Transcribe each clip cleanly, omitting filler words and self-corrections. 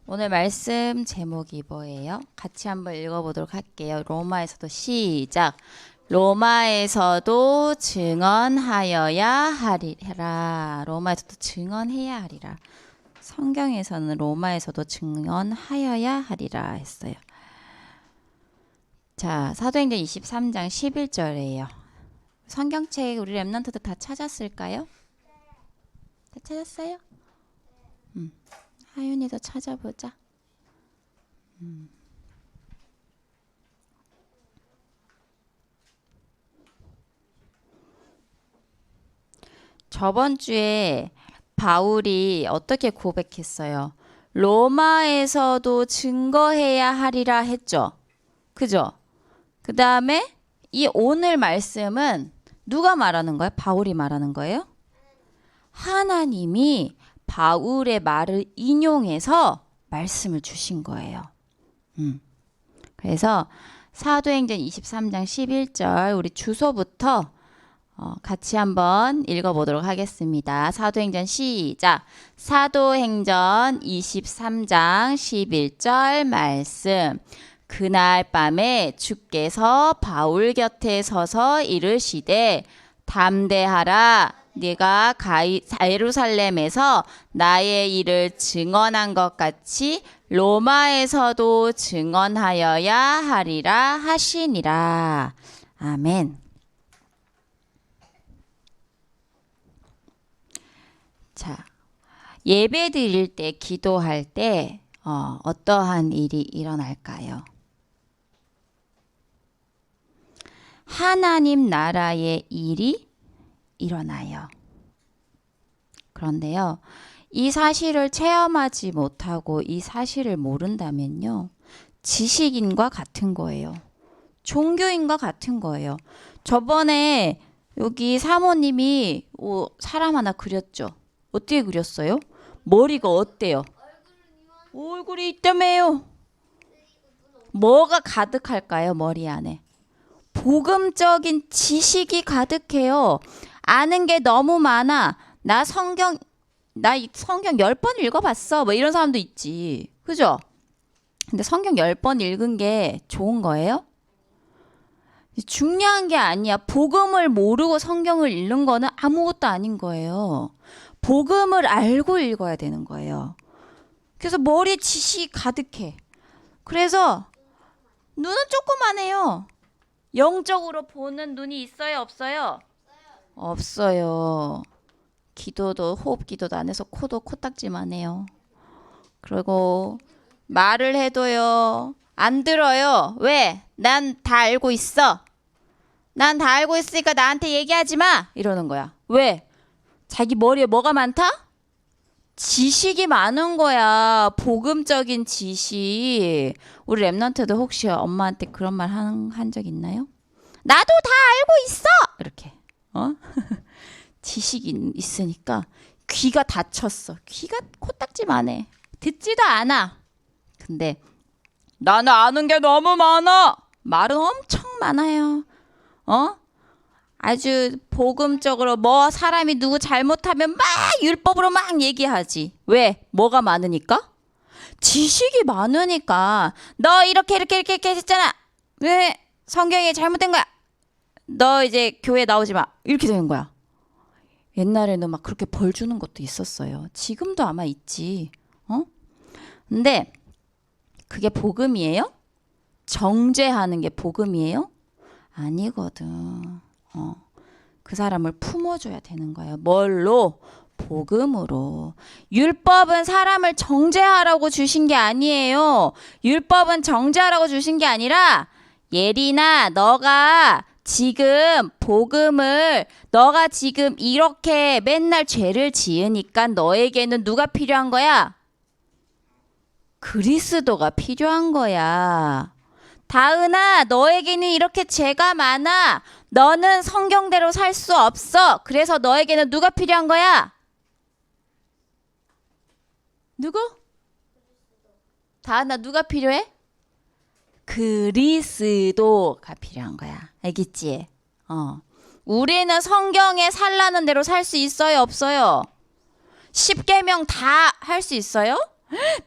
오늘 말씀 제목이 뭐예요? 같이 한번 읽어보도록 할게요. 로마에서도 시작. 로마에서도 증언하여야 하리라. 로마에서도 증언해야 하리라. 성경에서는 로마에서도 증언하여야 하리라 했어요. 자, 사도행전 23장 11절이에요. 성경책 우리 랩런트들 다 찾았을까요? 다 찾았어요? 하윤이도 찾아보자. 저번 주에 바울이 어떻게 고백했어요? 로마에서도 증거해야 하리라 했죠. 그죠? 그 다음에 이 오늘 말씀은 누가 말하는 거예요? 바울이 말하는 거예요? 하나님이 바울의 말을 인용해서 말씀을 주신 거예요. 그래서 사도행전 23장 11절 우리 주소부터 같이 한번 읽어보도록 하겠습니다. 사도행전 시작. 사도행전 23장 11절 말씀. 그날 밤에 주께서 바울 곁에 서서 이르시되 담대하라. 네가 예루살렘에서 나의 일을 증언한 것 같이 로마에서도 증언하여야 하리라 하시니라. 아멘. 자, 예배 드릴 때, 기도할 때 어떠한 일이 일어날까요? 하나님 나라의 일이 일어나요. 그런데요, 이 사실을 체험하지 못하고 이 사실을 모른다면요, 지식인과 같은 거예요. 종교인과 같은 거예요. 저번에 여기 사모님이 사람 하나 그렸죠. 어떻게 그렸어요? 머리가 어때요? 얼굴이 있다며요. 뭐가 가득할까요? 머리 안에. 복음적인 지식이 가득해요. 아는 게 너무 많아. 나 성경 10번 읽어봤어. 뭐 이런 사람도 있지. 그죠? 근데 성경 10번 읽은 게 좋은 거예요? 중요한 게 아니야. 복음을 모르고 성경을 읽는 거는 아무것도 아닌 거예요. 복음을 알고 읽어야 되는 거예요. 그래서 머리에 지식이 가득해. 그래서 눈은 조그만해요. 영적으로 보는 눈이 있어요, 없어요? 없어요. 기도도 호흡 기도도 안 해서 코도 코딱지만 해요. 그리고 말을 해도요, 안 들어요. 왜? 난 다 알고 있어. 난 다 알고 있으니까 나한테 얘기하지 마. 이러는 거야. 왜? 자기 머리에 뭐가 많다? 지식이 많은 거야. 복음적인 지식. 우리 랩런트도 혹시 엄마한테 그런 말 한 적 있나요? 나도 다 알고 있어. 이렇게. 지식이 있으니까 귀가 닫혔어. 귀가 코딱지만 해. 듣지도 않아. 근데 나는 아는 게 너무 많아. 말은 엄청 많아요. 아주 복음적으로 뭐 사람이 누구 잘못하면 막 율법으로 막 얘기하지. 왜? 뭐가 많으니까? 지식이 많으니까. 너 이렇게 했잖아. 왜? 성경이 잘못된 거야. 너 이제 교회 나오지 마. 이렇게 되는 거야. 옛날에는 막 그렇게 벌 주는 것도 있었어요. 지금도 아마 있지. 근데 그게 복음이에요? 정죄하는 게 복음이에요? 아니거든. 그 사람을 품어줘야 되는 거예요. 뭘로? 복음으로. 율법은 사람을 정죄하라고 주신 게 아니에요. 율법은 정죄하라고 주신 게 아니라 예린아, 너가 지금 너가 지금 이렇게 맨날 죄를 지으니까 너에게는 누가 필요한 거야? 그리스도가 필요한 거야. 다은아, 너에게는 이렇게 죄가 많아. 너는 성경대로 살 수 없어. 그래서 너에게는 누가 필요한 거야? 누구? 다은아, 누가 필요해? 그리스도가 필요한 거야. 알겠지? 우리는 성경에 살라는 대로 살 수 있어요, 없어요? 10계명 다 할 수 있어요?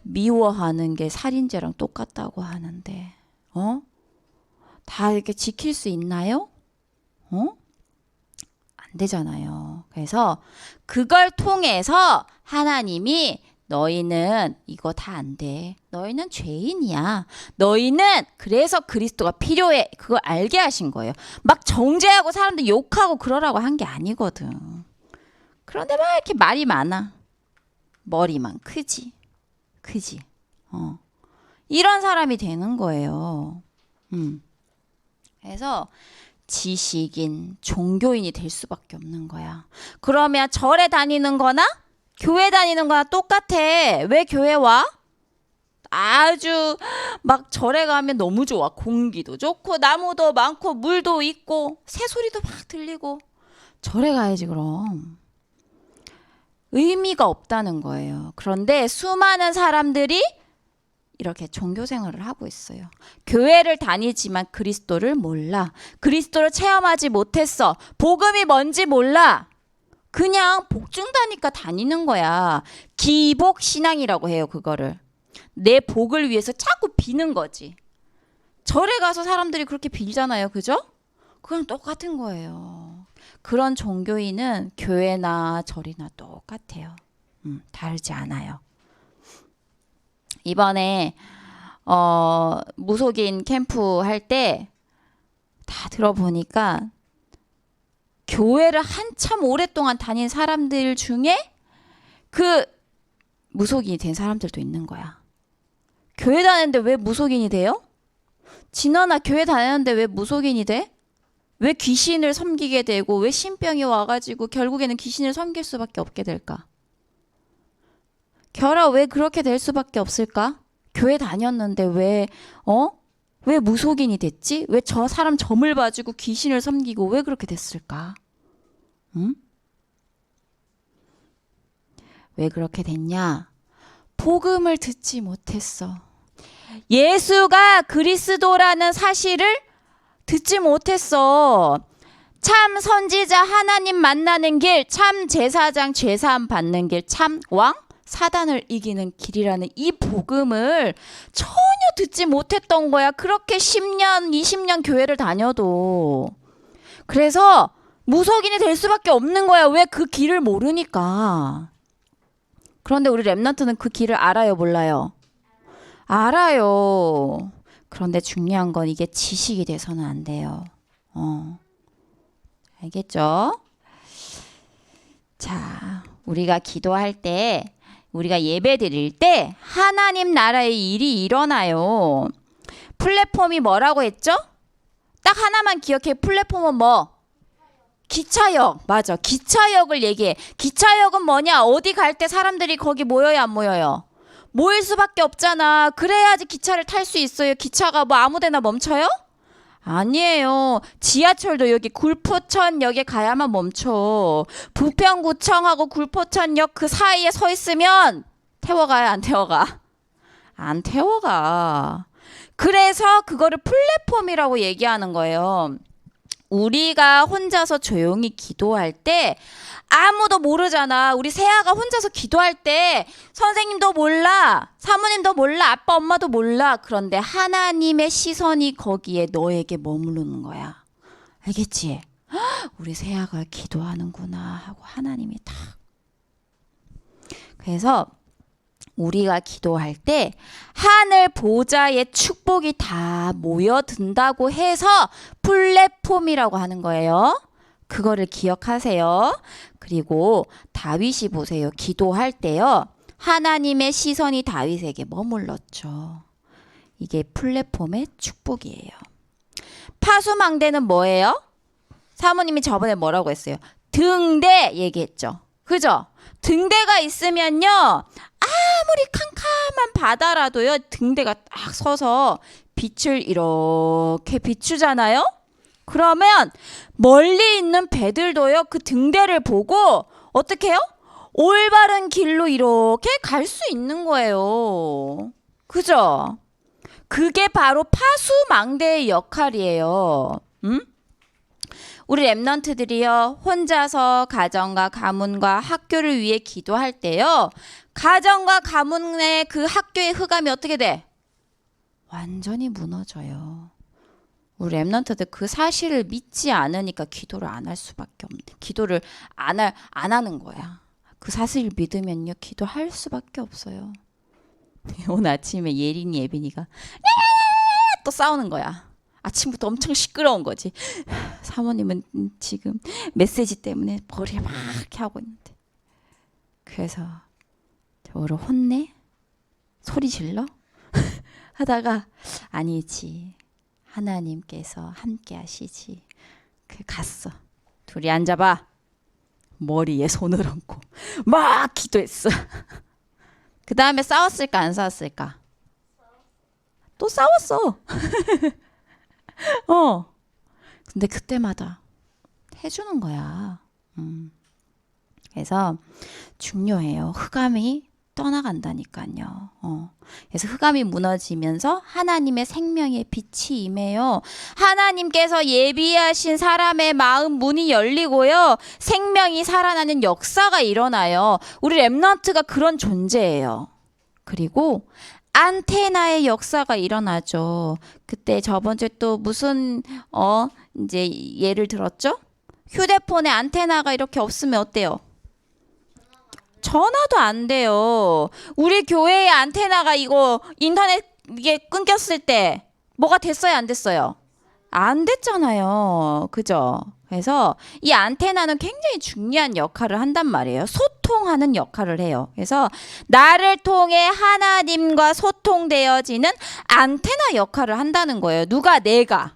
미워하는 게 살인죄랑 똑같다고 하는데 다 이렇게 지킬 수 있나요? 안 되잖아요. 그래서 그걸 통해서 하나님이 너희는 이거 다 안 돼. 너희는 죄인이야. 너희는 그래서 그리스도가 필요해. 그걸 알게 하신 거예요. 막 정죄하고 사람들 욕하고 그러라고 한 게 아니거든. 그런데 막 이렇게 말이 많아. 머리만 크지. 이런 사람이 되는 거예요. 그래서 지식인, 종교인이 될 수밖에 없는 거야. 그러면 절에 다니는 거나 교회 다니는 거나 똑같아. 왜 교회 와? 아주 막 절에 가면 너무 좋아. 공기도 좋고 나무도 많고 물도 있고 새소리도 막 들리고. 절에 가야지 그럼. 의미가 없다는 거예요. 그런데 수많은 사람들이 이렇게 종교 생활을 하고 있어요. 교회를 다니지만 그리스도를 몰라. 그리스도를 체험하지 못했어. 복음이 뭔지 몰라. 그냥 복준다니까 다니는 거야. 기복신앙이라고 해요. 그거를. 내 복을 위해서 자꾸 비는 거지. 절에 가서 사람들이 그렇게 빌잖아요. 그죠? 그건 똑같은 거예요. 그런 종교인은 교회나 절이나 똑같아요. 다르지 않아요. 이번에 무속인 캠프 할 때 다 들어보니까 교회를 한참 오랫동안 다닌 사람들 중에 그 무속인이 된 사람들도 있는 거야. 교회 다녔는데 왜 무속인이 돼요? 진원아 교회 다녔는데 왜 무속인이 돼? 왜 귀신을 섬기게 되고 왜 신병이 와가지고 결국에는 귀신을 섬길 수밖에 없게 될까? 결아 왜 그렇게 될 수밖에 없을까? 교회 다녔는데 왜 무속인이 됐지? 왜 저 사람 점을 봐주고 귀신을 섬기고 왜 그렇게 됐을까? 응? 왜 그렇게 됐냐? 복음을 듣지 못했어. 예수가 그리스도라는 사실을 듣지 못했어. 참 선지자 하나님 만나는 길, 참 제사장 죄사함 받는 길, 참 왕 사단을 이기는 길이라는 이 복음을 전혀 듣지 못했던 거야. 그렇게 10년, 20년 교회를 다녀도. 그래서 무속인이 될 수밖에 없는 거야. 왜 그 길을 모르니까. 그런데 우리 랩런트는 그 길을 알아요, 몰라요? 알아요. 그런데 중요한 건 이게 지식이 돼서는 안 돼요. 알겠죠? 자, 우리가 기도할 때, 우리가 예배 드릴 때 하나님 나라의 일이 일어나요. 플랫폼이 뭐라고 했죠? 딱 하나만 기억해. 플랫폼은 뭐? 기차역. 맞아. 기차역을 얘기해. 기차역은 뭐냐? 어디 갈 때 사람들이 거기 모여요, 안 모여요? 모일 수밖에 없잖아. 그래야지 기차를 탈 수 있어요. 기차가 뭐 아무데나 멈춰요? 아니에요. 지하철도 여기 굴포천역에 가야만 멈춰. 부평구청하고 굴포천역 그 사이에 서 있으면 태워가요, 안 태워가? 안 태워가. 그래서 그거를 플랫폼이라고 얘기하는 거예요. 우리가 혼자서 조용히 기도할 때 아무도 모르잖아. 우리 세아가 혼자서 기도할 때 선생님도 몰라, 사모님도 몰라, 아빠 엄마도 몰라. 그런데 하나님의 시선이 거기에 너에게 머무르는 거야. 알겠지? 우리 세아가 기도하는구나 하고 하나님이 딱. 그래서 우리가 기도할 때 하늘 보좌의 축복이 다 모여든다고 해서 플랫폼이라고 하는 거예요. 그거를 기억하세요. 그리고 다윗이 보세요. 기도할 때요. 하나님의 시선이 다윗에게 머물렀죠. 이게 플랫폼의 축복이에요. 파수망대는 뭐예요? 사모님이 저번에 뭐라고 했어요? 등대 얘기했죠. 그죠? 등대가 있으면요. 아무리 캄캄한 바다라도요. 등대가 딱 서서 빛을 이렇게 비추잖아요. 그러면 멀리 있는 배들도요. 그 등대를 보고 어떻게 해요? 올바른 길로 이렇게 갈 수 있는 거예요. 그죠? 그게 바로 파수망대의 역할이에요. 우리 랩런트들이요. 혼자서 가정과 가문과 학교를 위해 기도할 때요. 가정과 가문의 그 학교의 흑암이 어떻게 돼? 완전히 무너져요. 우리 랩런트들 그 사실을 믿지 않으니까 기도를 안 할 수밖에 없네. 기도를 안 하는 거야. 그 사실을 믿으면요, 기도할 수밖에 없어요. 오늘 아침에 예린이 예빈이가 또 싸우는 거야. 아침부터 엄청 시끄러운 거지. 사모님은 지금 메시지 때문에 머리를 막 이렇게 하고 있는데. 그래서 저를 혼내? 소리 질러? 하다가 아니지. 하나님께서 함께 하시지. 그 갔어. 둘이 앉아봐. 머리에 손을 얹고 막 기도했어. 그 다음에 싸웠을까 안 싸웠을까? 또 싸웠어. 근데 그때마다 해주는 거야. 그래서 중요해요. 흑암이 떠나간다니까요. 그래서 흑암이 무너지면서 하나님의 생명의 빛이 임해요. 하나님께서 예비하신 사람의 마음 문이 열리고요. 생명이 살아나는 역사가 일어나요. 우리 랩넌트가 그런 존재예요. 그리고 안테나의 역사가 일어나죠. 그때 저번 주에 또 무슨 이제 예를 들었죠? 휴대폰에 안테나가 이렇게 없으면 어때요? 전화도 안 돼요. 우리 교회의 안테나가 이거 인터넷 이게 끊겼을 때 뭐가 됐어요, 안 됐어요? 안 됐잖아요. 그죠? 그래서 이 안테나는 굉장히 중요한 역할을 한단 말이에요. 소통하는 역할을 해요. 그래서 나를 통해 하나님과 소통되어지는 안테나 역할을 한다는 거예요. 누가? 내가.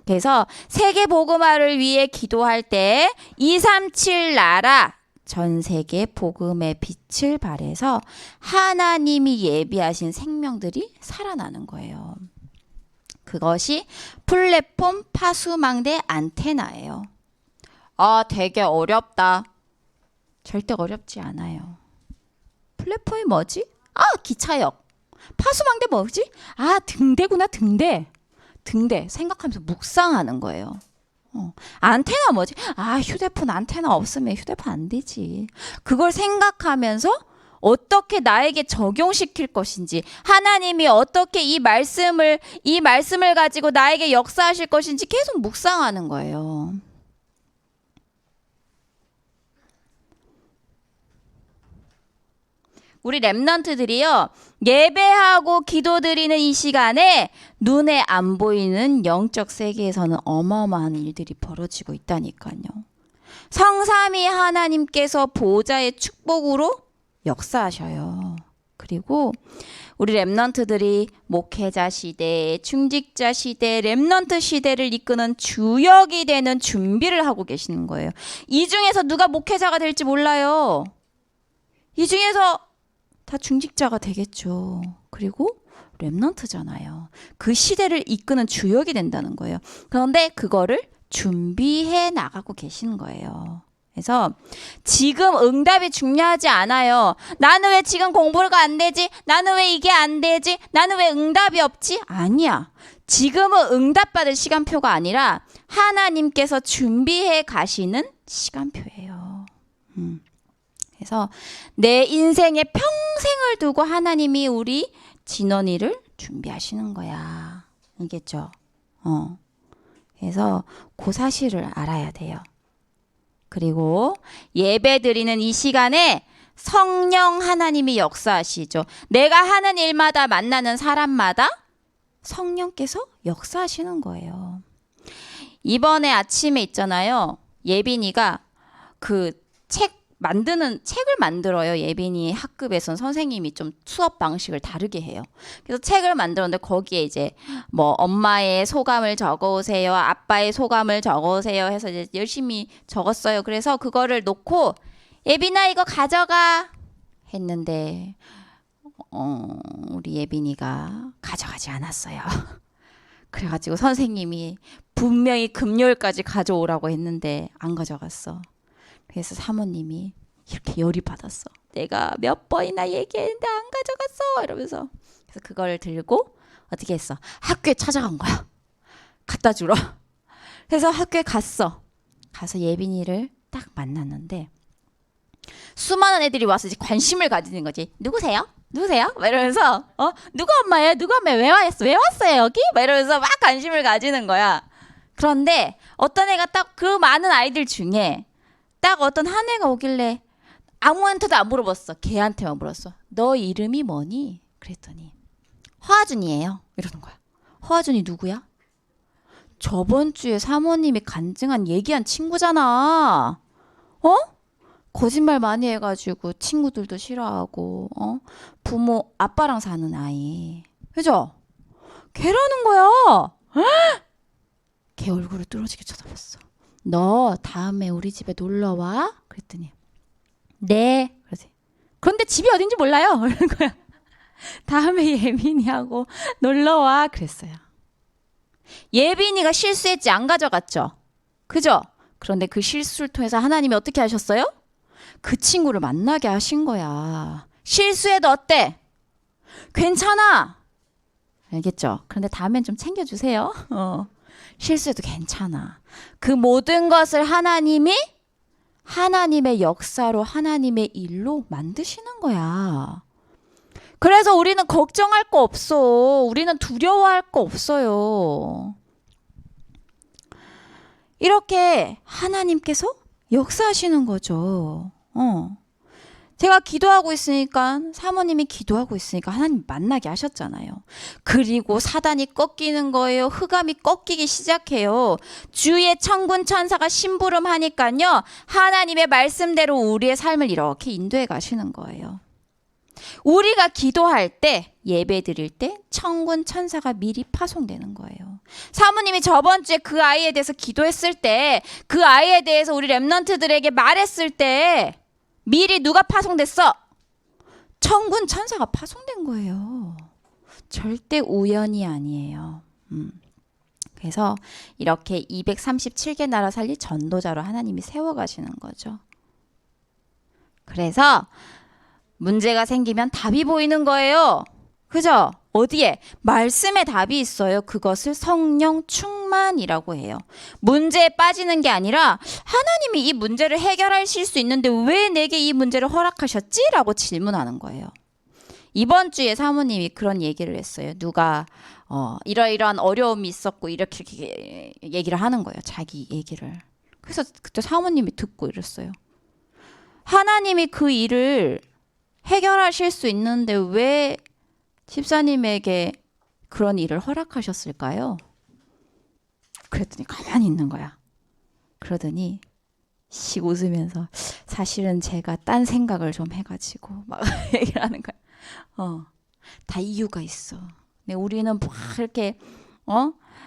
그래서 세계 복음화를 위해 기도할 때 237 나라 전 세계 복음의 빛을 발해서 하나님이 예비하신 생명들이 살아나는 거예요. 그것이 플랫폼 파수망대 안테나예요. 되게 어렵다. 절대 어렵지 않아요. 플랫폼이 뭐지? 기차역. 파수망대 뭐지? 등대구나, 등대. 등대. 생각하면서 묵상하는 거예요. 안테나 뭐지? 휴대폰 안테나 없으면 휴대폰 안 되지. 그걸 생각하면서 어떻게 나에게 적용시킬 것인지, 하나님이 어떻게 이 말씀을 가지고 나에게 역사하실 것인지 계속 묵상하는 거예요. 우리 랩런트들이요, 예배하고 기도드리는 이 시간에 눈에 안 보이는 영적 세계에서는 어마어마한 일들이 벌어지고 있다니까요. 성삼위 하나님께서 보좌의 축복으로 역사하셔요. 그리고 우리 랩런트들이 목회자 시대, 중직자 시대, 랩런트 시대를 이끄는 주역이 되는 준비를 하고 계시는 거예요. 이 중에서 누가 목회자가 될지 몰라요. 이 중에서 다 중직자가 되겠죠. 그리고 랩넌트잖아요. 그 시대를 이끄는 주역이 된다는 거예요. 그런데 그거를 준비해 나가고 계시는 거예요. 그래서 지금 응답이 중요하지 않아요. 나는 왜 지금 공부가 안 되지? 나는 왜 이게 안 되지? 나는 왜 응답이 없지? 아니야. 지금은 응답받을 시간표가 아니라 하나님께서 준비해 가시는 시간표예요. 그래서 내 인생에 평생을 두고 하나님이 우리 진원이를 준비하시는 거야. 알겠죠? 그래서 그 사실을 알아야 돼요. 그리고 예배 드리는 이 시간에 성령 하나님이 역사하시죠. 내가 하는 일마다 만나는 사람마다 성령께서 역사하시는 거예요. 이번에 아침에 있잖아요. 예빈이가 책을 만들어요. 예빈이 학급에선 선생님이 좀 수업 방식을 다르게 해요. 그래서 책을 만들었는데 거기에 이제 뭐 엄마의 소감을 적어오세요. 아빠의 소감을 적어오세요. 해서 이제 열심히 적었어요. 그래서 그거를 놓고 예빈아 이거 가져가 했는데 우리 예빈이가 가져가지 않았어요. 그래가지고 선생님이 분명히 금요일까지 가져오라고 했는데 안 가져갔어. 그래서 사모님이 이렇게 열이 받았어. 내가 몇 번이나 얘기했는데 안 가져갔어. 이러면서. 그래서 그걸 들고 어떻게 했어? 학교에 찾아간 거야. 갖다 주러. 그래서 학교에 갔어. 가서 예빈이를 딱 만났는데 수많은 애들이 와서 이제 관심을 가지는 거지. 누구세요? 누구세요? 막 이러면서 누가 엄마예요? 누가 엄마예요? 왜 왔어요? 왜 왔어요 여기? 막 이러면서 막 관심을 가지는 거야. 그런데 어떤 애가 딱 그 많은 아이들 중에 딱 어떤 한 애가 오길래 아무한테도 안 물어봤어. 걔한테만 물었어. 너 이름이 뭐니? 그랬더니 허아준이에요. 이러는 거야. 허아준이 누구야? 저번 주에 사모님이 간증한 얘기한 친구잖아. 어? 거짓말 많이 해가지고 친구들도 싫어하고 부모 아빠랑 사는 아이. 그죠? 걔라는 거야. 걔 얼굴을 뚫어지게 쳐다봤어. 너 다음에 우리 집에 놀러 와? 그랬더니 네. 그런데 집이 어딘지 몰라요. 그러는 거야. 다음에 예빈이하고 놀러 와. 그랬어요. 예빈이가 실수했지 안 가져갔죠. 그죠? 그런데 그 실수를 통해서 하나님이 어떻게 하셨어요? 그 친구를 만나게 하신 거야. 실수해도 어때? 괜찮아. 알겠죠? 그런데 다음엔 좀 챙겨주세요. 실수해도 괜찮아. 그 모든 것을 하나님이 하나님의 역사로 하나님의 일로 만드시는 거야. 그래서 우리는 걱정할 거 없어. 우리는 두려워할 거 없어요. 이렇게 하나님께서 역사하시는 거죠. 제가 기도하고 있으니까 사모님이 기도하고 있으니까 하나님 만나게 하셨잖아요. 그리고 사단이 꺾이는 거예요. 흑암이 꺾이기 시작해요. 주의 천군 천사가 심부름하니까요. 하나님의 말씀대로 우리의 삶을 이렇게 인도해 가시는 거예요. 우리가 기도할 때 예배 드릴 때 천군 천사가 미리 파송되는 거예요. 사모님이 저번 주에 그 아이에 대해서 기도했을 때 그 아이에 대해서 우리 랩런트들에게 말했을 때 미리 누가 파송됐어? 천군 천사가 파송된 거예요. 절대 우연이 아니에요. 그래서 이렇게 237개 나라 살릴 전도자로 하나님이 세워가시는 거죠. 그래서 문제가 생기면 답이 보이는 거예요. 그죠? 어디에? 말씀에 답이 있어요. 그것을 성령 충만이라고 해요. 문제에 빠지는 게 아니라 하나님이 이 문제를 해결하실 수 있는데 왜 내게 이 문제를 허락하셨지? 라고 질문하는 거예요. 이번 주에 사모님이 그런 얘기를 했어요. 누가 이러이러한 어려움이 있었고 이렇게 얘기를 하는 거예요. 자기 얘기를. 그래서 그때 사모님이 듣고 이랬어요. 하나님이 그 일을 해결하실 수 있는데 왜 집사님에게 그런 일을 허락하셨을까요? 그랬더니 가만히 있는 거야. 그러더니 씩 웃으면서 사실은 제가 딴 생각을 좀 해가지고 막 얘기를 하는 거야. 다 이유가 있어. 근데 우리는 막 이렇게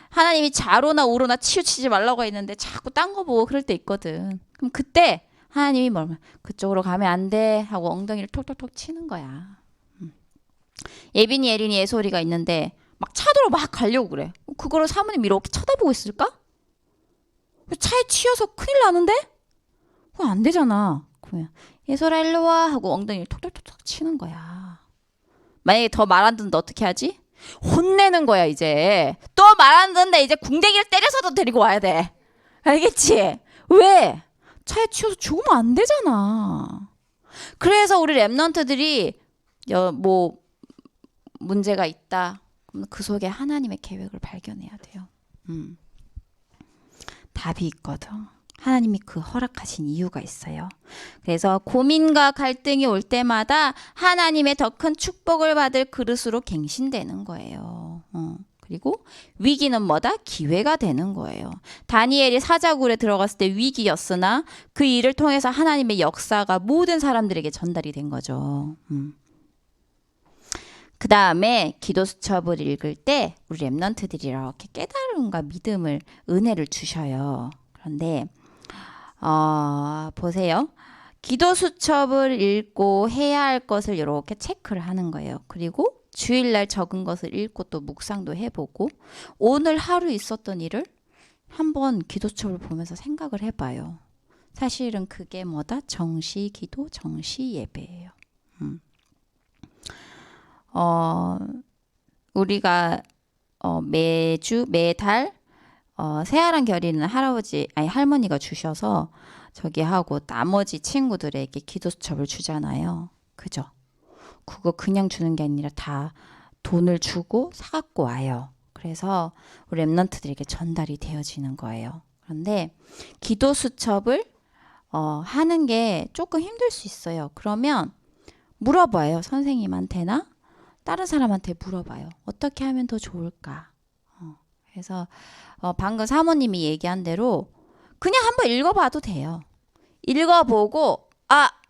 하나님이 좌로나 우로나 치우치지 말라고 했는데 자꾸 딴 거 보고 그럴 때 있거든. 그럼 그때 하나님이 뭐냐면 그쪽으로 가면 안 돼 하고 엉덩이를 톡톡톡 치는 거야. 예빈이, 예린이, 예솔이가 있는데 막 차도로 막 가려고 그래. 그거를 사모님 이렇게 쳐다보고 있을까? 차에 치여서 큰일 나는데? 그거 안 되잖아. 그러면 예솔아 일로 와 하고 엉덩이를 톡톡톡 치는 거야. 만약에 더 말 안 듣는데 어떻게 하지? 혼내는 거야 이제. 또 말 안 듣는데 이제 궁뎅이를 때려서도 데리고 와야 돼. 알겠지? 왜? 차에 치여서 죽으면 안 되잖아. 그래서 우리 랩런트들이 뭐 문제가 있다. 그럼 그 속에 하나님의 계획을 발견해야 돼요. 답이 있거든. 하나님이 그 허락하신 이유가 있어요. 그래서 고민과 갈등이 올 때마다 하나님의 더 큰 축복을 받을 그릇으로 갱신되는 거예요. 그리고 위기는 뭐다? 기회가 되는 거예요. 다니엘이 사자굴에 들어갔을 때 위기였으나 그 일을 통해서 하나님의 역사가 모든 사람들에게 전달이 된 거죠. 그 다음에 기도 수첩을 읽을 때 우리 랩런트들이 이렇게 깨달음과 믿음을 은혜를 주셔요. 그런데 보세요. 기도 수첩을 읽고 해야 할 것을 이렇게 체크를 하는 거예요. 그리고 주일날 적은 것을 읽고 또 묵상도 해보고 오늘 하루 있었던 일을 한번 기도 수첩을 보면서 생각을 해봐요. 사실은 그게 뭐다? 정시 기도, 정시 예배예요. 우리가 매주 매달 새하란 결의는 할머니가 주셔서 저기 하고 나머지 친구들에게 기도수첩을 주잖아요. 그죠? 그거 그냥 주는 게 아니라 다 돈을 주고 사갖고 와요. 그래서 우리 랩런트들에게 전달이 되어지는 거예요. 그런데 기도수첩을 하는 게 조금 힘들 수 있어요. 그러면 물어봐요. 선생님한테나 다른 사람한테 물어봐요. 어떻게 하면 더 좋을까? 그래서 방금 사모님이 얘기한 대로 그냥 한번 읽어봐도 돼요. 읽어보고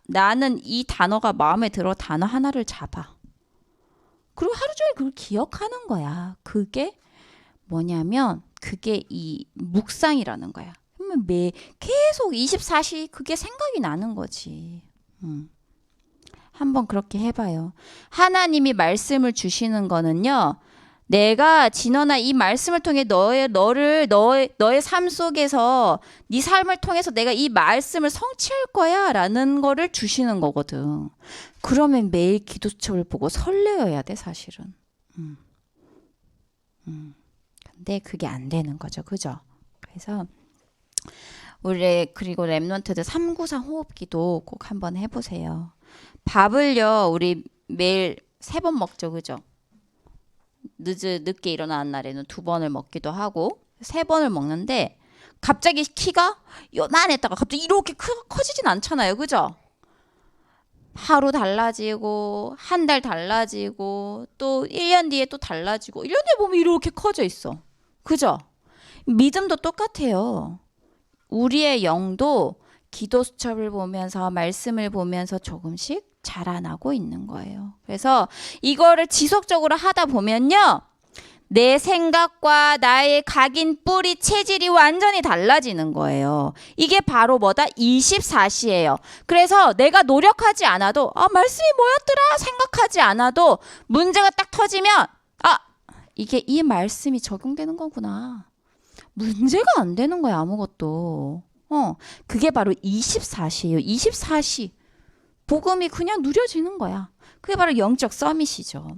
나는 이 단어가 마음에 들어 단어 하나를 잡아. 그리고 하루 종일 그걸 기억하는 거야. 그게 뭐냐면 그게 이 묵상이라는 거야. 그러면 계속 24시 그게 생각이 나는 거지. 한번 그렇게 해봐요. 하나님이 말씀을 주시는 거는요. 내가 진원아 이 말씀을 통해 너의 삶 속에서 네 삶을 통해서 내가 이 말씀을 성취할 거야 라는 거를 주시는 거거든. 그러면 매일 기도수첩을 보고 설레어야 돼 사실은. 근데 그게 안 되는 거죠. 그죠? 그래서 그리고 랩런트들 393 호흡기도 꼭 한번 해보세요. 밥을요 우리 매일 3번 먹죠. 그죠? 늦게 일어나는 날에는 2번을 먹기도 하고 3번을 먹는데 갑자기 키가 요만했다가 갑자기 이렇게 커지진 않잖아요. 그죠? 하루 달라지고 한 달 달라지고 또 1년 뒤에 또 달라지고 1년 뒤에 보면 이렇게 커져 있어. 그죠? 믿음도 똑같아요. 우리의 영도 기도수첩을 보면서 말씀을 보면서 조금씩 자라나고 있는 거예요. 그래서 이거를 지속적으로 하다 보면요. 내 생각과 나의 각인 뿌리 체질이 완전히 달라지는 거예요. 이게 바로 뭐다? 24시예요. 그래서 내가 노력하지 않아도 말씀이 뭐였더라 생각하지 않아도 문제가 딱 터지면 이게 이 말씀이 적용되는 거구나. 문제가 안 되는 거야 아무것도. 그게 바로 24시예요. 24시. 복음이 그냥 누려지는 거야. 그게 바로 영적 서밋이죠.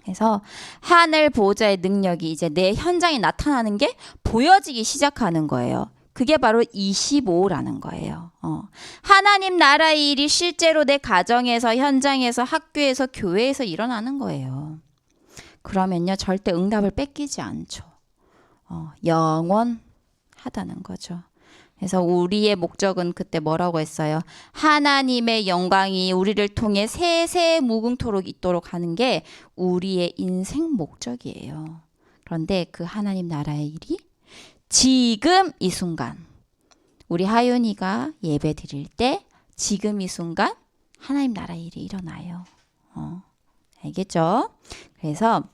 그래서 하늘 보호자의 능력이 이제 내 현장에 나타나는 게 보여지기 시작하는 거예요. 그게 바로 25라는 거예요. 하나님 나라의 일이 실제로 내 가정에서, 현장에서, 학교에서, 교회에서 일어나는 거예요. 그러면요 절대 응답을 뺏기지 않죠. 영원하다는 거죠. 그래서 우리의 목적은 그때 뭐라고 했어요? 하나님의 영광이 우리를 통해 세세 무궁토록 있도록 하는 게 우리의 인생 목적이에요. 그런데 그 하나님 나라의 일이 지금 이 순간 우리 하윤이가 예배 드릴 때 지금 이 순간 하나님 나라의 일이 일어나요. 알겠죠? 그래서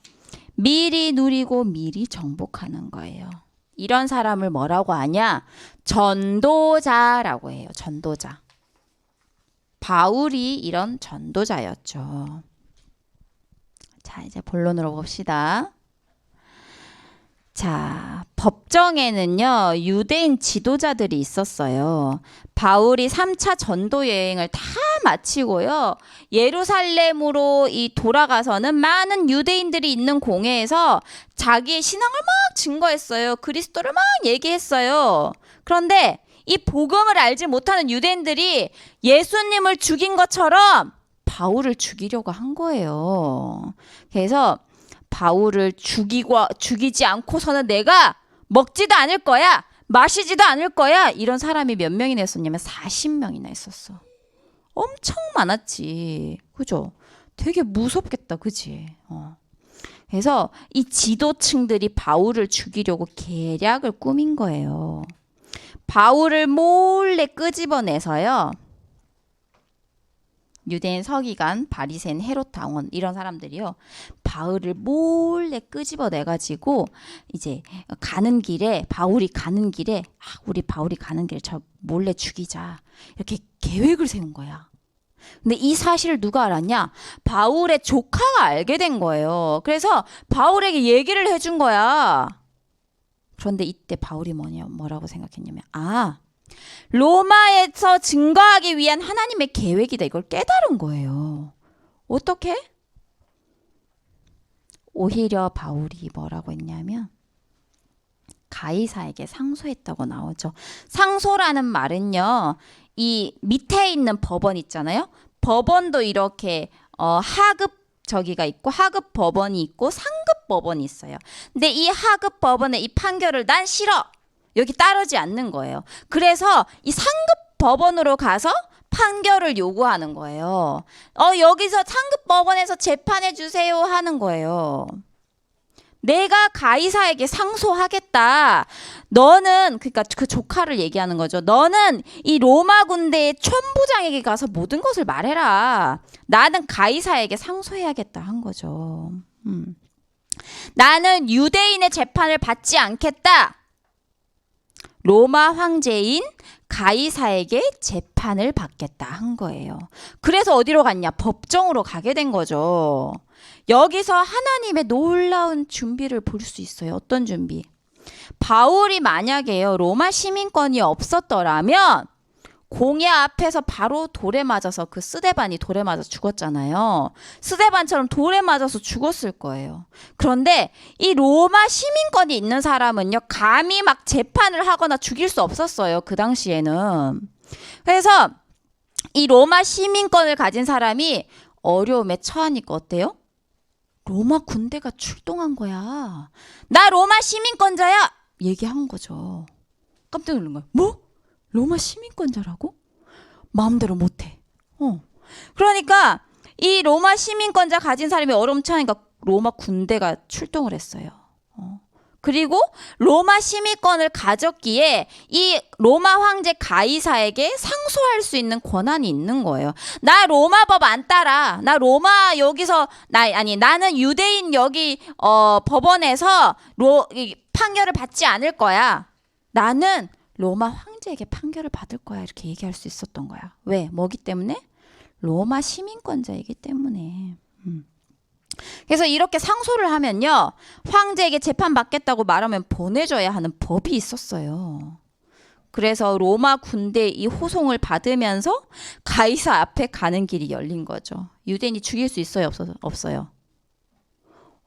미리 누리고 미리 정복하는 거예요. 이런 사람을 뭐라고 하냐? 전도자라고 해요. 전도자. 바울이 이런 전도자였죠. 자, 이제 본론으로 봅시다. 자, 법정에는요, 유대인 지도자들이 있었어요. 바울이 3차 전도 여행을 다 마치고요, 예루살렘으로 돌아가서는 많은 유대인들이 있는 공회에서 자기의 신앙을 막 증거했어요. 그리스도를 막 얘기했어요. 그런데 이 복음을 알지 못하는 유대인들이 예수님을 죽인 것처럼 바울을 죽이려고 한 거예요. 그래서 바울을 죽이지 않고서는 내가 먹지도 않을 거야, 마시지도 않을 거야. 이런 사람이 몇 명이나 있었냐면 40명이나 있었어. 엄청 많았지. 그죠? 되게 무섭겠다. 그지? 그래서 이 지도층들이 바울을 죽이려고 계략을 꾸민 거예요. 바울을 몰래 끄집어내서요. 유대인 서기관, 바리새인, 헤롯 당원 이런 사람들이요. 바울을 몰래 끄집어내가지고 이제 바울이 가는 길에 우리 바울이 가는 길에 저 몰래 죽이자. 이렇게 계획을 세운 거야. 근데 이 사실을 누가 알았냐? 바울의 조카가 알게 된 거예요. 그래서 바울에게 얘기를 해준 거야. 그런데 이때 바울이 뭐라고 생각했냐면 로마에서 증거하기 위한 하나님의 계획이다. 이걸 깨달은 거예요. 어떻게? 오히려 바울이 뭐라고 했냐면 가이사에게 상소했다고 나오죠. 상소라는 말은요, 이 밑에 있는 법원 있잖아요. 법원도 이렇게 하급 저기가 있고 하급 법원이 있고 상급 법원이 있어요. 근데 이 하급 법원의 이 판결을 난 싫어. 여기 따르지 않는 거예요. 그래서 이 상급 법원으로 가서 판결을 요구하는 거예요. 여기서 상급 법원에서 재판해 주세요 하는 거예요. 내가 가이사에게 상소하겠다. 너는, 그러니까 그 조카를 얘기하는 거죠. 너는 이 로마 군대의 천부장에게 가서 모든 것을 말해라. 나는 가이사에게 상소해야겠다 한 거죠. 나는 유대인의 재판을 받지 않겠다. 로마 황제인 가이사에게 재판을 받겠다 한 거예요. 그래서 어디로 갔냐? 법정으로 가게 된 거죠. 여기서 하나님의 놀라운 준비를 볼 수 있어요. 어떤 준비? 바울이 만약에요, 로마 시민권이 없었더라면 공회 앞에서 바로 돌에 맞아서, 그 스데반이 돌에 맞아서 죽었잖아요. 스데반처럼 돌에 맞아서 죽었을 거예요. 그런데 이 로마 시민권이 있는 사람은요, 감히 막 재판을 하거나 죽일 수 없었어요. 그 당시에는. 그래서 이 로마 시민권을 가진 사람이 어려움에 처하니까 어때요? 로마 군대가 출동한 거야. 나 로마 시민권자야! 얘기한 거죠. 깜짝 놀란 거야. 뭐? 로마 시민권자라고? 마음대로 못해. 그러니까 이 로마 시민권자 가진 사람이 어려움 처하니까 로마 군대가 출동을 했어요. 그리고 로마 시민권을 가졌기에 이 로마 황제 가이사에게 상소할 수 있는 권한이 있는 거예요. 나 로마 법 안 따라. 나 로마 여기서 나는 유대인 여기 법원에서 판결을 받지 않을 거야. 나는 로마 황제에게 판결을 받을 거야. 이렇게 얘기할 수 있었던 거야. 왜? 뭐기 때문에? 로마 시민권자이기 때문에. 그래서 이렇게 상소를 하면요, 황제에게 재판받겠다고 말하면 보내줘야 하는 법이 있었어요. 그래서 로마 군대의 이 호송을 받으면서 가이사 앞에 가는 길이 열린 거죠. 유대인이 죽일 수 있어요? 없어요?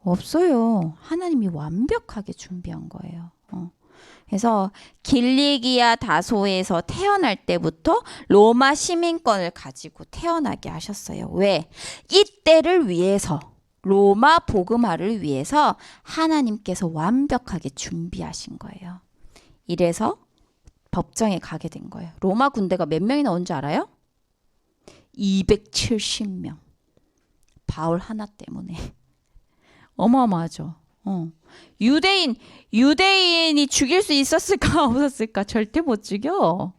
없어요. 하나님이 완벽하게 준비한 거예요. 그래서 길리기아 다소에서 태어날 때부터 로마 시민권을 가지고 태어나게 하셨어요. 왜? 이때를 위해서, 로마 복음화를 위해서 하나님께서 완벽하게 준비하신 거예요. 이래서 법정에 가게 된 거예요. 로마 군대가 몇 명이나 온 줄 알아요? 270명. 바울 하나 때문에. 어마어마하죠. 유대인이 죽일 수 있었을까 없었을까? 절대 못 죽여.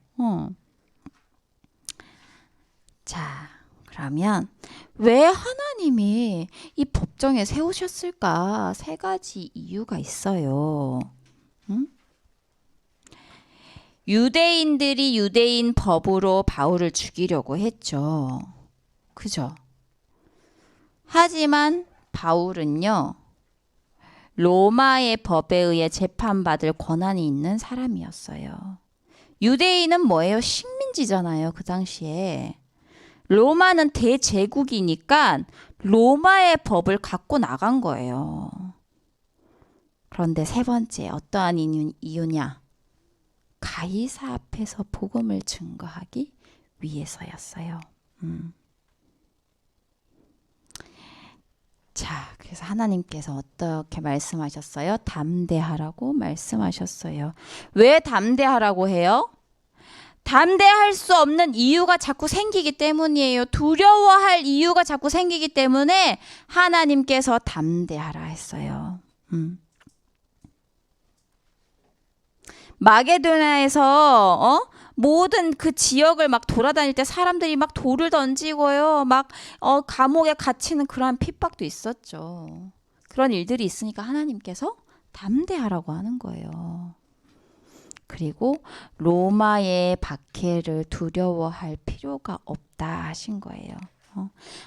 자, 그러면 왜 하나님이 이 법정에 세우셨을까? 세 가지 이유가 있어요. 유대인들이 유대인 법으로 바울을 죽이려고 했죠. 그죠? 하지만 바울은요, 로마의 법에 의해 재판받을 권한이 있는 사람이었어요. 유대인은 뭐예요? 식민지잖아요. 그 당시에. 로마는 대제국이니까 로마의 법을 갖고 나간 거예요. 그런데 세 번째, 어떠한 이유냐? 가이사 앞에서 복음을 증거하기 위해서였어요. 자, 그래서 하나님께서 어떻게 말씀하셨어요? 담대하라고 말씀하셨어요. 왜 담대하라고 해요? 담대할 수 없는 이유가 자꾸 생기기 때문이에요. 두려워할 이유가 자꾸 생기기 때문에 하나님께서 담대하라 했어요. 마게도냐에서 모든 그 지역을 막 돌아다닐 때 사람들이 막 돌을 던지고요. 막 감옥에 갇히는 그러한 핍박도 있었죠. 그런 일들이 있으니까 하나님께서 담대하라고 하는 거예요. 그리고 로마의 박해를 두려워할 필요가 없다 하신 거예요.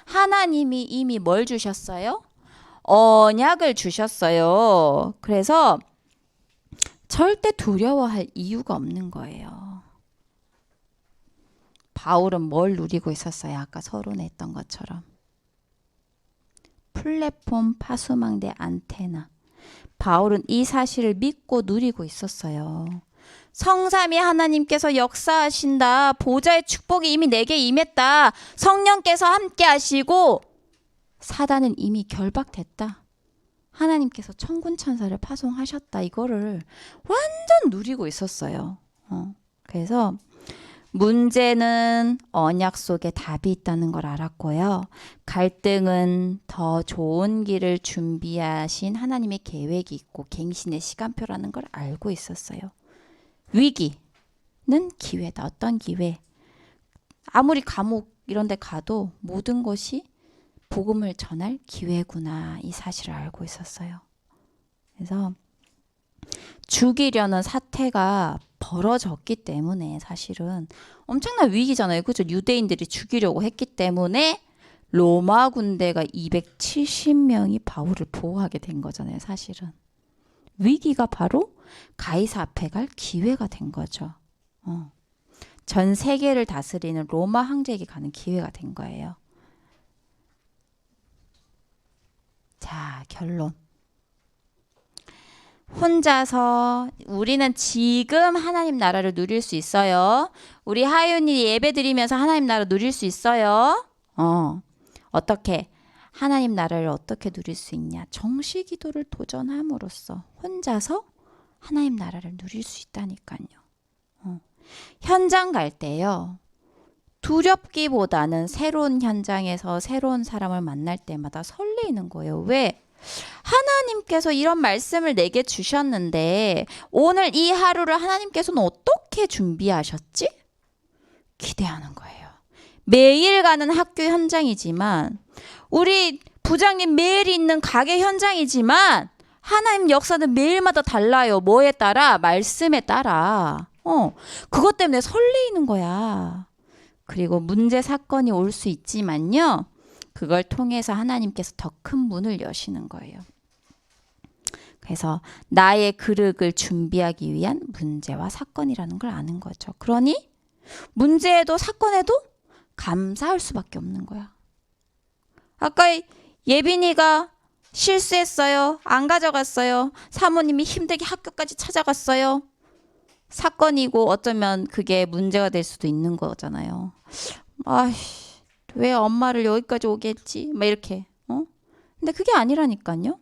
하나님이 이미 뭘 주셨어요? 언약을 주셨어요. 그래서 절대 두려워할 이유가 없는 거예요. 바울은 뭘 누리고 있었어요? 아까 서론에 했던 것처럼. 플랫폼 파수망대 안테나. 바울은 이 사실을 믿고 누리고 있었어요. 성삼위 하나님께서 역사하신다. 보좌의 축복이 이미 내게 임했다. 성령께서 함께 하시고 사단은 이미 결박됐다. 하나님께서 천군 천사를 파송하셨다. 이거를 완전 누리고 있었어요. 그래서 문제는 언약 속에 답이 있다는 걸 알았고요. 갈등은 더 좋은 길을 준비하신 하나님의 계획이 있고 갱신의 시간표라는 걸 알고 있었어요. 위기는 기회다. 어떤 기회? 아무리 감옥 이런 데 가도 모든 것이 복음을 전할 기회구나. 이 사실을 알고 있었어요. 그래서 죽이려는 사태가 벌어졌기 때문에 사실은 엄청난 위기잖아요. 그죠? 유대인들이 죽이려고 했기 때문에 로마 군대가 270명이 바울을 보호하게 된 거잖아요. 사실은. 위기가 바로 가이사 앞에 갈 기회가 된 거죠. 전 세계를 다스리는 로마 황제에게 가는 기회가 된 거예요. 자, 결론. 혼자서 우리는 지금 하나님 나라를 누릴 수 있어요. 우리 하윤이 예배 드리면서 하나님 나라 누릴 수 있어요. 어떻게? 하나님 나라를 어떻게 누릴 수 있냐? 정시기도를 도전함으로써 혼자서 하나님 나라를 누릴 수 있다니까요. 현장 갈 때요. 두렵기보다는 새로운 현장에서 새로운 사람을 만날 때마다 설레이는 거예요. 왜? 하나님께서 이런 말씀을 내게 주셨는데 오늘 이 하루를 하나님께서는 어떻게 준비하셨지? 기대하는 거예요. 매일 가는 학교 현장이지만 우리 부장님 매일 있는 가게 현장이지만 하나님 역사는 매일마다 달라요. 뭐에 따라? 말씀에 따라. 그것 때문에 설레이는 거야. 그리고 문제 사건이 올 수 있지만요. 그걸 통해서 하나님께서 더 큰 문을 여시는 거예요. 그래서 나의 그릇을 준비하기 위한 문제와 사건이라는 걸 아는 거죠. 그러니 문제에도 사건에도 감사할 수밖에 없는 거야. 아까 예빈이가 실수했어요. 안 가져갔어요. 사모님이 힘들게 학교까지 찾아갔어요. 사건이고 어쩌면 그게 문제가 될 수도 있는 거잖아요. 왜 엄마를 여기까지 오게 했지? 막 이렇게. 근데 그게 아니라니까요.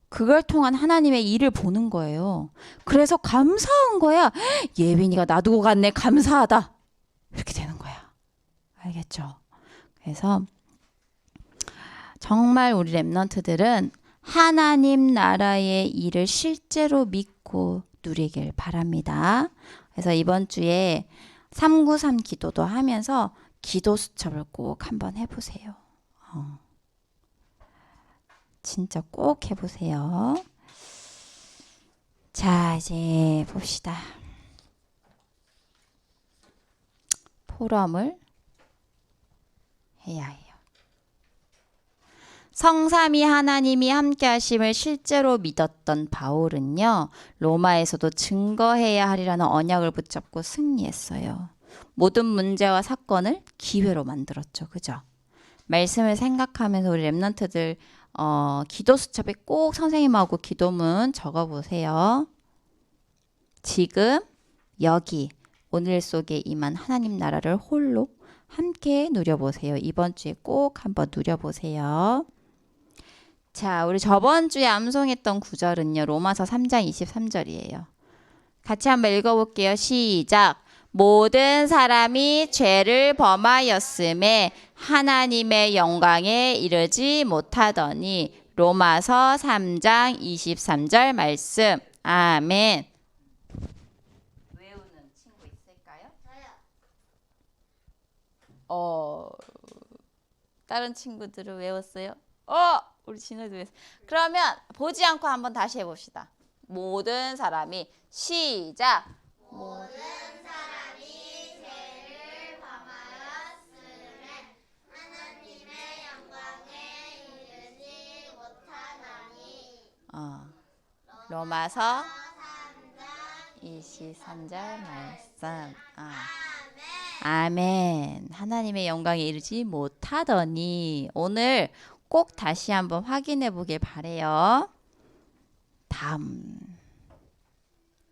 그걸 통한 하나님의 일을 보는 거예요. 그래서 감사한 거야. 예빈이가 놔두고 갔네. 감사하다. 이렇게 되는 거야. 알겠죠? 그래서 정말 우리 랩런트들은 하나님 나라의 일을 실제로 믿고 누리길 바랍니다. 그래서 이번 주에 393 기도도 하면서 기도 수첩을 꼭 한번 해보세요. 진짜 꼭 해보세요. 자, 이제 봅시다. 포럼을 해야 해요. 성삼위 하나님이 함께 하심을 실제로 믿었던 바울은요. 로마에서도 증거해야 하리라는 언약을 붙잡고 승리했어요. 모든 문제와 사건을 기회로 만들었죠. 그죠? 말씀을 생각하면서 우리 랩런트들 기도 수첩에 꼭 선생님하고 기도문 적어보세요. 지금 여기 오늘 속에 임한 하나님 나라를 홀로 함께 누려보세요. 이번 주에 꼭 한번 누려보세요. 자, 우리 저번 주에 암송했던 구절은요. 로마서 3장 23절이에요. 같이 한번 읽어볼게요. 시작. 모든 사람이 죄를 범하였음에 하나님의 영광에 이르지 못하더니. 로마서 3장 23절 말씀. 아멘. 외우는 친구 있을까요? 저요. 다른 친구들은 외웠어요? 우리 진호도 외웠어요. 그러면 보지 않고 한번 다시 해봅시다. 모든 사람이 시작. 모든 사람이 죄를 범하였음에 하나님의 영광에 이르지 못하나니. 로마서 3장 23절 말씀. 아멘. 하나님의 영광에 이르지 못하더니. 오늘 꼭 다시 한번 확인해 보길 바래요. 다음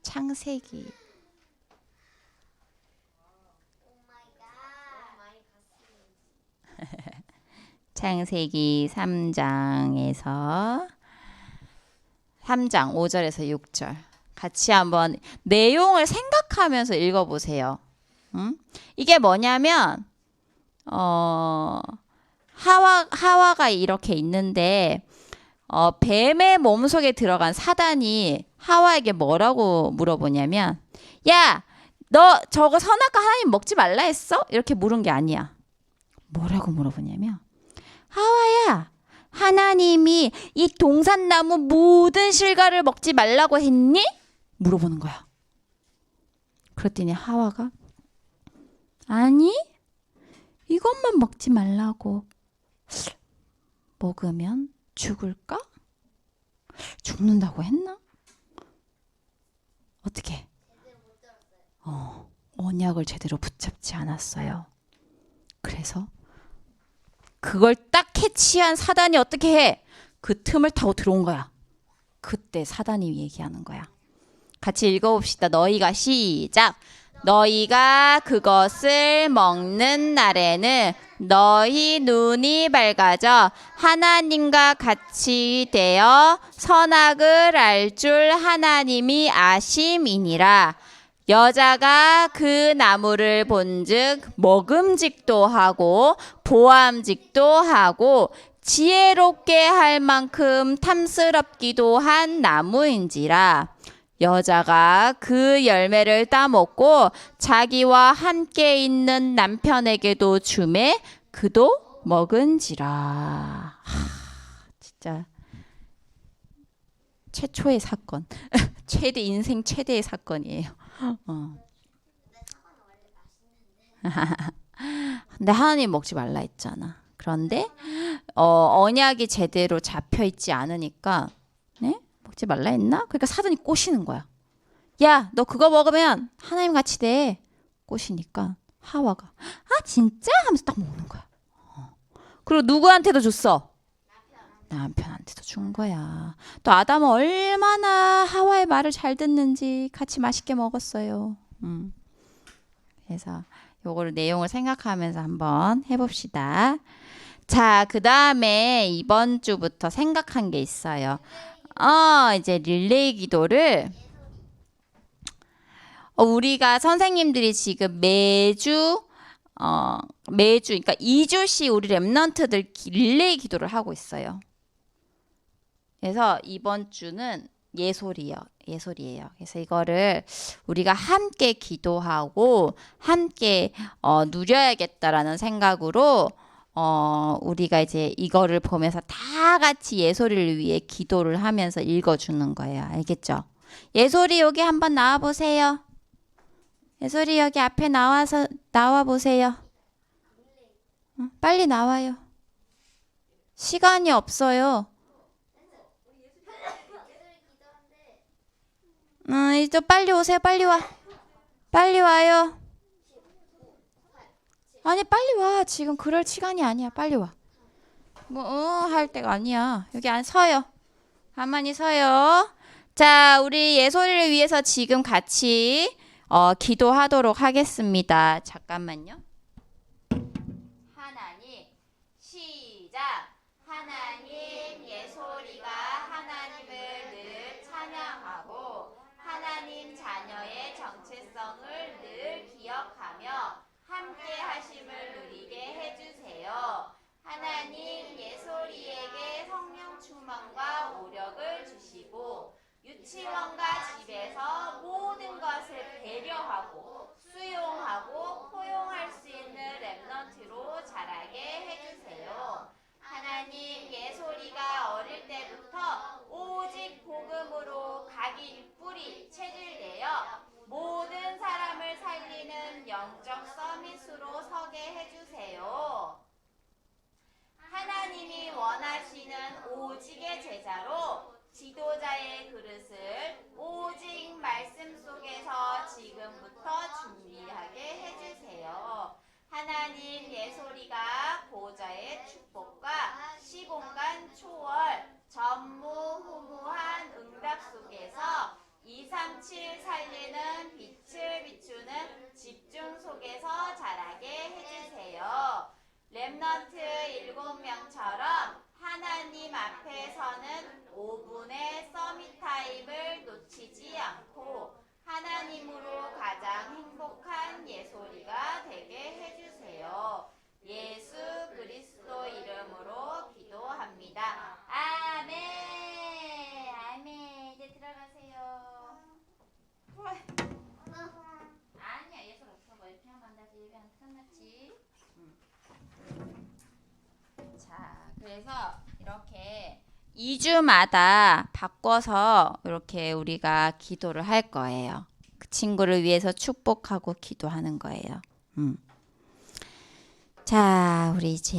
창세기 창세기 3장에서 3장 5절에서 6절 같이 한번 내용을 생각하면서 읽어보세요. 이게 뭐냐면 하와가 이렇게 있는데 뱀의 몸속에 들어간 사단이 하와에게 뭐라고 물어보냐면 야, 너 저거 선악과 하나님 먹지 말라 했어? 이렇게 물은 게 아니야. 뭐라고 물어보냐면 하와야, 하나님이 이 동산나무 모든 실과를 먹지 말라고 했니? 물어보는 거야. 그랬더니 하와가 아니, 이것만 먹지 말라고. 먹으면 죽을까? 죽는다고 했나? 어떻게? 언약을 제대로 붙잡지 않았어요. 그래서 그걸 딱 캐치한 사단이 어떻게 해? 그 틈을 타고 들어온 거야. 그때 사단이 얘기하는 거야. 같이 읽어봅시다. 너희가 시작. 너희가 그것을 먹는 날에는 너희 눈이 밝아져 하나님과 같이 되어 선악을 알 줄 하나님이 아심이니라. 여자가 그 나무를 본즉 먹음직도 하고 보암직도 하고 지혜롭게 할 만큼 탐스럽기도 한 나무인지라. 여자가 그 열매를 따먹고 자기와 함께 있는 남편에게도 주매 그도 먹은지라. 진짜 최초의 사건. 인생 최대의 사건이에요. 근데 하나님 먹지 말라 했잖아. 그런데 언약이 제대로 잡혀 있지 않으니까 네? 먹지 말라 했나? 그러니까 사단이 꼬시는 거야. 야, 너 그거 먹으면 하나님 같이 돼. 꼬시니까 하와가 아 진짜? 하면서 딱 먹는 거야. 그리고 누구한테도 줬어? 남편한테도 준 거야. 또 아담은 얼마나 하와의 말을 잘 듣는지 같이 맛있게 먹었어요. 그래서 요거를 내용을 생각하면서 한번 해봅시다. 자, 그 다음에 이번 주부터 생각한 게 있어요. 이제 릴레이 기도를 우리가 선생님들이 지금 매주 그러니까 2주씩 우리 랩런트들 릴레이 기도를 하고 있어요. 그래서 이번 주는 예솔이에요. 그래서 이거를 우리가 함께 기도하고 함께 누려야겠다라는 생각으로 우리가 이제 이거를 보면서 다 같이 예솔이를 위해 기도를 하면서 읽어주는 거예요. 알겠죠? 예솔이 여기 한번 나와 보세요. 예솔이 여기 앞에 나와 보세요. 빨리 나와요. 시간이 없어요. 이제 빨리 오세요. 빨리 와. 빨리 와요. 아니 빨리 와. 지금 그럴 시간이 아니야. 빨리 와. 할 때가 아니야. 여기 안 서요. 가만히 서요. 자, 우리 예솔이를 위해서 지금 같이 기도하도록 하겠습니다. 잠깐만요. 하나님, 시작. 하나님, 예솔이가 하나님을 늘 찬양하고 하나님 자녀의 정체성을 늘 기억하며 함께 하심을 누리게 해주세요. 하나님, 예솔이에게 성령 충만과 오력을 주시고 유치원과 집에서 모든 것을 배려하고 수용하고 포용할 수 있는 랩넌트로 자라게 해주세요. 하나님, 예솔이가 어릴 때부터 오직 복음으로 각인 뿌리 체질되어 모든 사람을 살리는 영적 서밋으로 서게 해주세요. 하나님이 원하시는 오직의 제자로 지도자의 그릇을 오직 말씀 속에서 지금부터 준비하게 해주세요. 하나님, 예솔이가 보좌의 축복과 시공간 초월 5분의 서밋 타임을 놓치지 않고 하나님으로 가장 행복한 예솔이가 되게 해주세요. 예수 그리스도 이름으로 기도합니다. 아멘. 아멘. 이제 들어가세요. 아니야, 예솔 없어. 뭐 이렇게 하면 안 되지. 이렇게 하면 끝났지. 자, 그래서 이렇게 2주마다 바꿔서 이렇게 우리가 기도를 할 거예요. 그 친구를 위해서 축복하고 기도하는 거예요. 자, 우리 이제